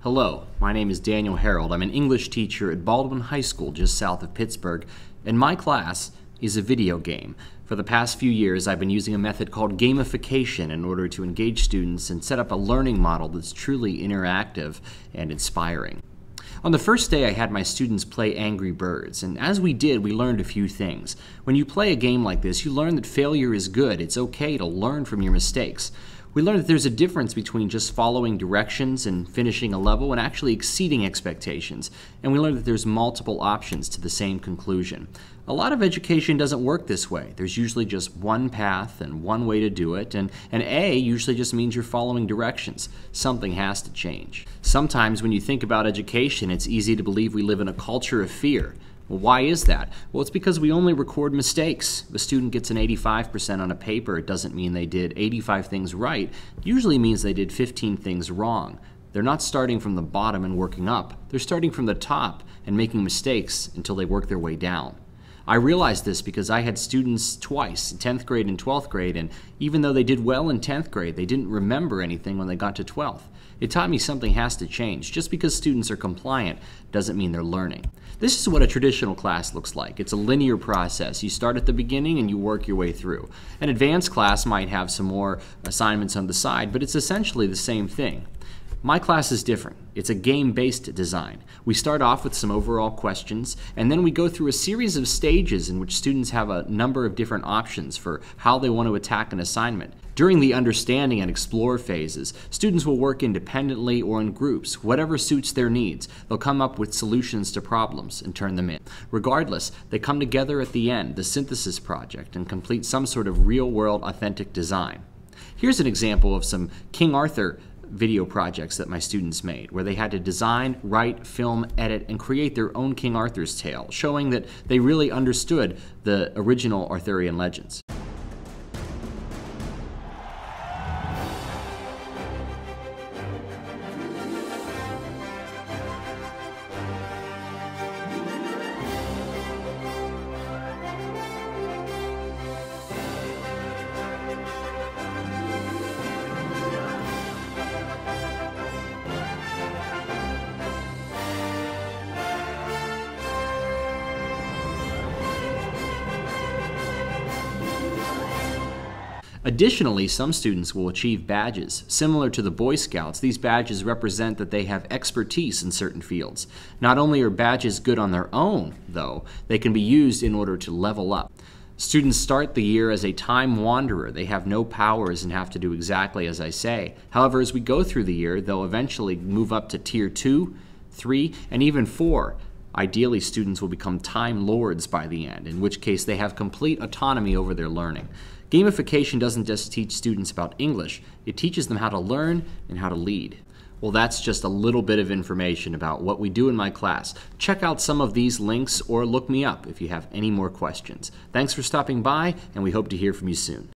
Hello, my name is Daniel Harrold. I'm an English teacher at Baldwin High School just south of Pittsburgh, and my class is a video game. For the past few years, I've been using a method called gamification in order to engage students and set up a learning model that's truly interactive and inspiring. On the first day, I had my students play Angry Birds, and as we did, we learned a few things. When you play a game like this, you learn that failure is good. It's okay to learn from your mistakes. We learned that there's a difference between just following directions and finishing a level and actually exceeding expectations. And we learned that there's multiple options to the same conclusion. A lot of education doesn't work this way. There's usually just one path and one way to do it, and an A usually just means you're following directions. Something has to change. Sometimes when you think about education, it's easy to believe we live in a culture of fear. Well, why is that? Well, it's because we only record mistakes. If a student gets an 85% on a paper, it doesn't mean they did 85 things right. It usually means they did 15 things wrong. They're not starting from the bottom and working up. They're starting from the top and making mistakes until they work their way down. I realized this because I had students twice, in 10th grade and 12th grade, and even though they did well in 10th grade, they didn't remember anything when they got to 12th. It taught me something has to change. Just because students are compliant doesn't mean they're learning. This is what a traditional class looks like. It's a linear process. You start at the beginning and you work your way through. An advanced class might have some more assignments on the side, but it's essentially the same thing. My class is different. It's a game-based design. We start off with some overall questions, and then we go through a series of stages in which students have a number of different options for how they want to attack an assignment. During the understanding and explore phases, students will work independently or in groups, whatever suits their needs. They'll come up with solutions to problems and turn them in. Regardless, they come together at the end, the synthesis project, and complete some sort of real-world authentic design. Here's an example of some King Arthur video projects that my students made, where they had to design, write, film, edit, and create their own King Arthur's tale, showing that they really understood the original Arthurian legends. Additionally, some students will achieve badges. Similar to the Boy Scouts, these badges represent that they have expertise in certain fields. Not only are badges good on their own, though, they can be used in order to level up. Students start the year as a time wanderer. They have no powers and have to do exactly as I say. However, as we go through the year, they'll eventually move up to Tier 2, 3, and even 4. Ideally, students will become Time Lords by the end, in which case they have complete autonomy over their learning. Gamification doesn't just teach students about English, it teaches them how to learn and how to lead. Well, that's just a little bit of information about what we do in my class. Check out some of these links or look me up if you have any more questions. Thanks for stopping by, and we hope to hear from you soon.